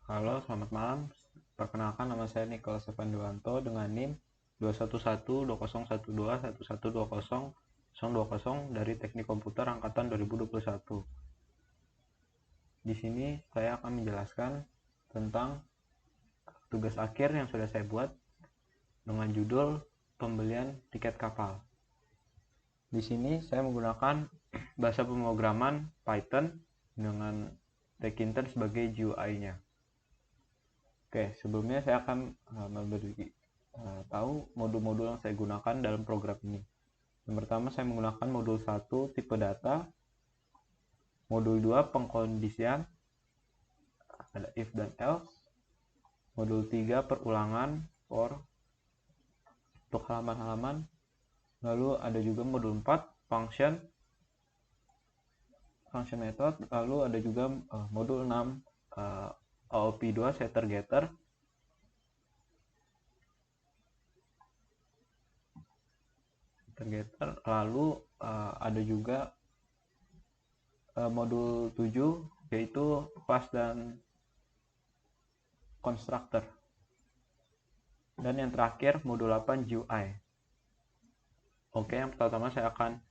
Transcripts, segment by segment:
Halo, selamat malam. Perkenalkan, nama saya Nicholas Evanduanto dengan NIM 21120121120 dari Teknik Komputer Angkatan 2021. Di sini saya akan menjelaskan tentang tugas akhir yang sudah saya buat dengan judul pembelian tiket kapal. Di sini saya menggunakan bahasa pemrograman Python dengan Tekinter sebagai GUI-nya. Oke, sebelumnya saya akan memberi tahu modul-modul yang saya gunakan dalam program ini. Yang pertama, saya menggunakan modul 1 tipe data, modul 2 pengkondisian, ada if dan else, modul 3 perulangan for untuk halaman-halaman, lalu ada juga modul 4 function method, lalu ada juga modul 6 OOP2 setter getter, lalu ada juga modul 7 yaitu class dan constructor, dan yang terakhir modul 8 GUI. Oke, yang pertama saya akan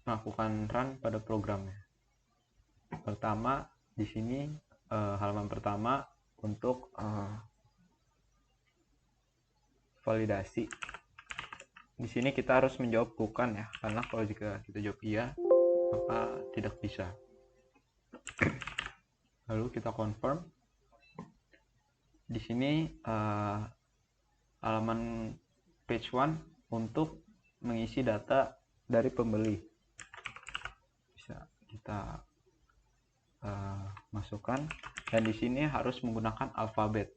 melakukan run pada programnya. Pertama di sini halaman pertama untuk validasi. Di sini kita harus menjawab bukan ya, karena kalau jika kita jawab iya maka tidak bisa. Lalu kita confirm. Di sini halaman page 1 untuk mengisi data dari pembeli. Bisa kita masukkan, dan di sini harus menggunakan alfabet,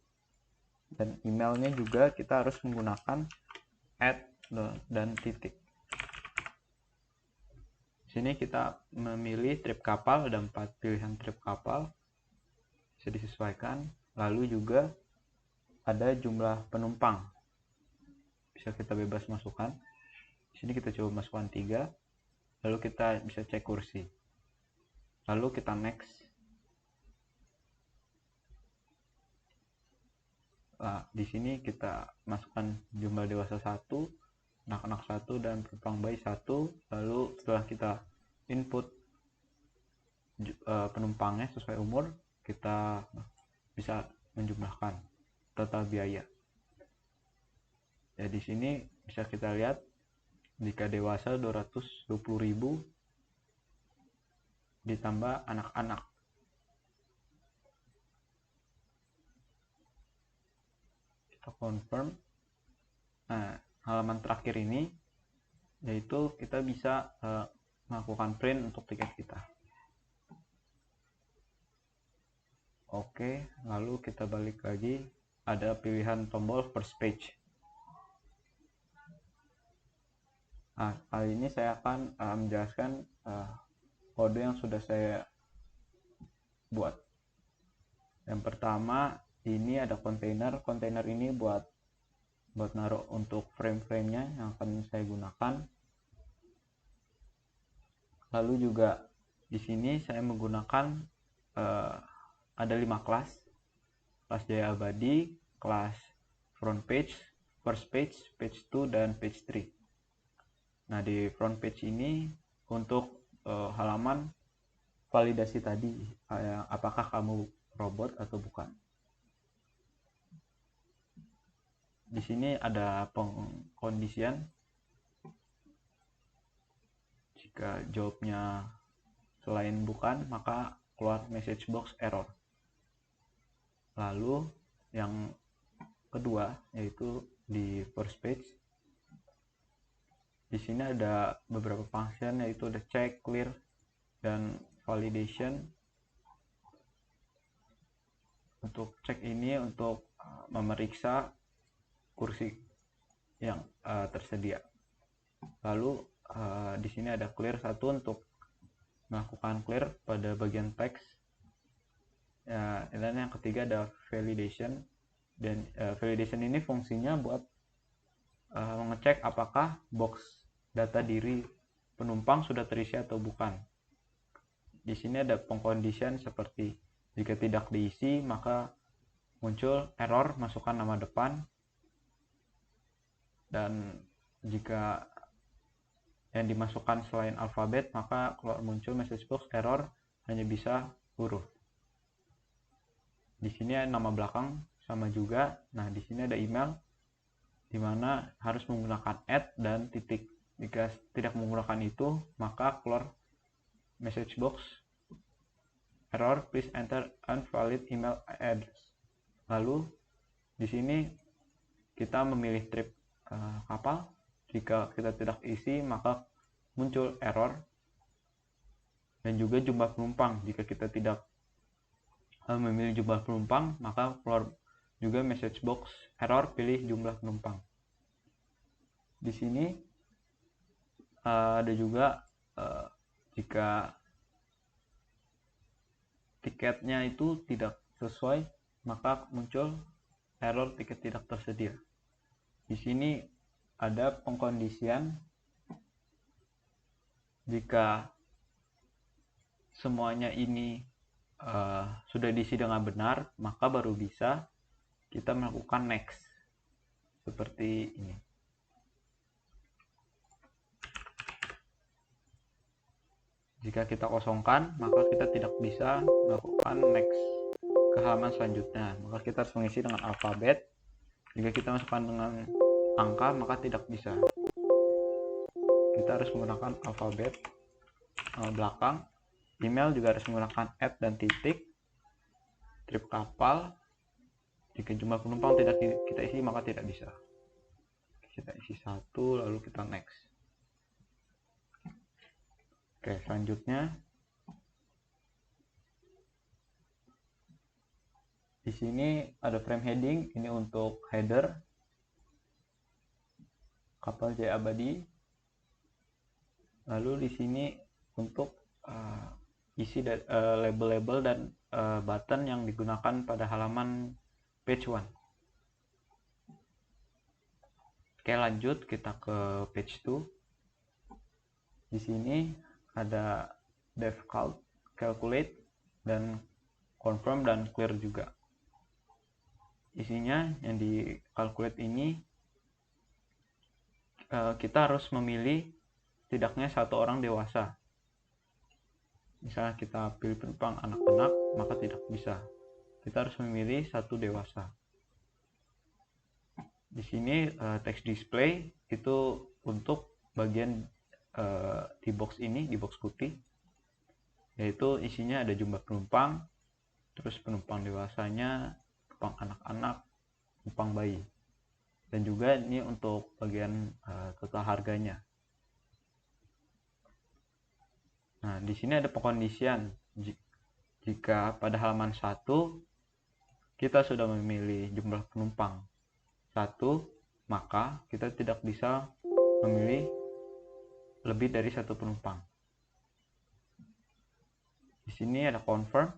dan emailnya juga kita harus menggunakan dan titik. Di sini kita memilih trip kapal, ada 4 pilihan trip kapal, bisa disesuaikan. Lalu juga ada jumlah penumpang, bisa kita bebas masukkan. Di sini kita coba masukkan 3, lalu kita bisa cek kursi, lalu kita next. Nah, di sini kita masukkan jumlah dewasa 1, anak-anak 1, dan penumpang bayi 1. Lalu setelah kita input penumpangnya sesuai umur, kita bisa menjumlahkan total biaya. Ya, di sini bisa kita lihat jika dewasa 220.000 ditambah anak-anak. Kita confirm. Nah, halaman terakhir ini yaitu kita bisa melakukan print untuk tiket kita. Oke, lalu kita balik lagi, ada pilihan tombol first page. Nah, kali ini saya akan menjelaskan kode yang sudah saya buat. Yang pertama, ini ada kontainer ini buat naruh untuk frame-framenya yang akan saya gunakan. Lalu juga di sini saya menggunakan ada 5 kelas Jaya Abadi, kelas front page, first page, page 2, dan page 3. Nah, di front page ini untuk halaman validasi tadi, apakah kamu robot atau bukan. Di sini ada pengkondisian. Jika jawabnya selain bukan, maka keluar message box error. Lalu yang kedua yaitu di first page. Di sini ada beberapa function, yaitu ada check, clear, dan validation. Untuk cek ini untuk memeriksa kursi yang tersedia. Lalu di sini ada clear 1 untuk melakukan clear pada bagian teks. Dan yang ketiga ada validation, dan validation ini fungsinya buat mengecek apakah box data diri penumpang sudah terisi atau bukan. Di sini ada pengkondisian seperti Jika tidak diisi, maka muncul error masukkan nama depan, dan jika yang dimasukkan selain alfabet, maka keluar muncul message box error hanya bisa huruf. Di sini ada nama belakang sama juga. Nah, di sini ada email, di mana harus menggunakan @ dan titik. Jika tidak menggunakan itu, maka keluar message box error, please enter invalid email address. Lalu di sini kita memilih trip kapal. Jika kita tidak isi, maka muncul error, dan juga jumlah penumpang. Jika kita tidak memilih jumlah penumpang, maka keluar juga message box error, pilih jumlah penumpang. Di sini ada juga jika tiketnya itu tidak sesuai, maka muncul error tiket tidak tersedia. Di sini ada pengkondisian. Jika semuanya ini sudah diisi dengan benar, maka baru bisa kita melakukan next seperti ini. Jika kita kosongkan, maka kita tidak bisa melakukan next ke halaman selanjutnya. Maka kita harus mengisi dengan alfabet. Jika kita masukkan dengan angka, maka tidak bisa. Kita harus menggunakan alfabet belakang. Email juga harus menggunakan @ dan titik. Trip kapal, jika jumlah penumpang tidak kita isi, maka tidak bisa. Kita isi 1, lalu kita next. Oke, selanjutnya di sini ada frame heading. Ini untuk header kapal Jaya Abadi. Lalu di sini untuk isi label-label dan button yang digunakan pada halaman page 1. Oke, lanjut kita ke page 2. Di sini ada dev calculate dan confirm dan clear juga. Isinya yang di calculate ini kita harus memilih setidaknya 1 orang dewasa. Misalnya kita pilih penumpang anak-anak, maka tidak bisa. Kita harus memilih 1 dewasa. Di sini text display itu untuk bagian di box ini, di box putih, yaitu isinya ada jumlah penumpang, terus penumpang dewasanya, penumpang anak-anak, penumpang bayi, dan juga ini untuk bagian total harganya. Nah, di sini ada pengkondisian. Jika pada halaman 1 kita sudah memilih jumlah penumpang 1, maka kita tidak bisa memilih lebih dari 1 penumpang. Di sini ada confirm,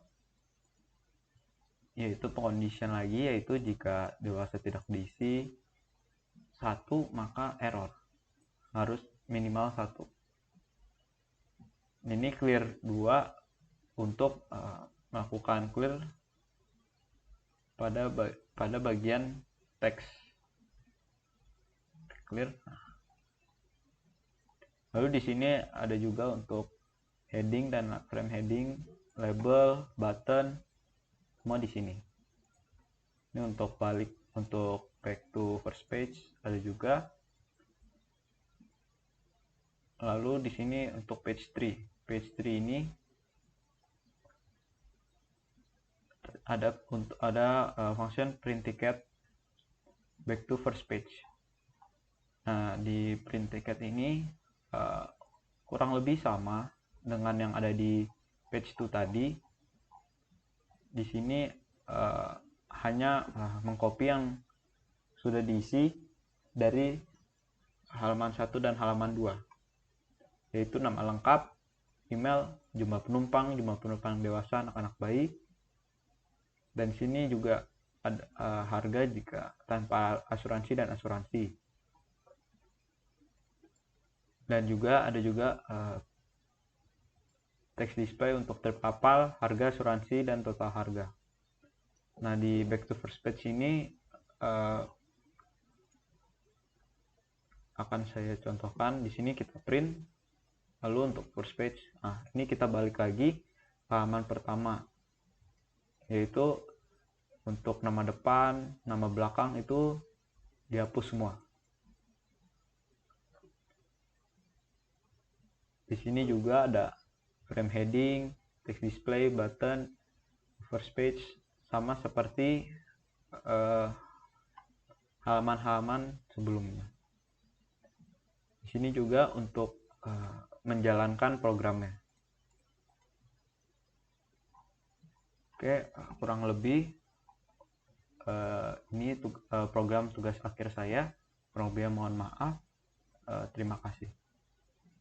yaitu pengkondisian lagi, yaitu jika dewasa tidak diisi 1, maka error, harus minimal 1. Ini clear 2 untuk melakukan clear pada bagian teks. Clear. Lalu di sini ada juga untuk heading dan frame heading, label, button, semua di sini. Ini untuk back to first page ada juga. Lalu di sini untuk page 3. Page 3 ini ada function print ticket back to first page. Nah, di print ticket ini kurang lebih sama dengan yang ada di page 2 tadi. Di sini hanya mengcopy yang sudah diisi dari halaman 1 dan halaman 2, yaitu nama lengkap, email, jumlah penumpang dewasa, anak-anak bayi, dan sini juga ada harga jika tanpa asuransi dan asuransi. Dan juga ada juga text display untuk terpapal, harga, asuransi, dan total harga. Nah, di back to first page ini akan saya contohkan. Di sini kita print, lalu untuk first page, nah ini kita balik lagi ke halaman pertama, yaitu untuk nama depan, nama belakang itu dihapus semua. Di sini juga ada frame heading, text display, button, first page, sama seperti halaman-halaman sebelumnya. Di sini juga untuk menjalankan programnya. Oke, kurang lebih ini program tugas akhir saya. Kurang lebih mohon maaf. Terima kasih.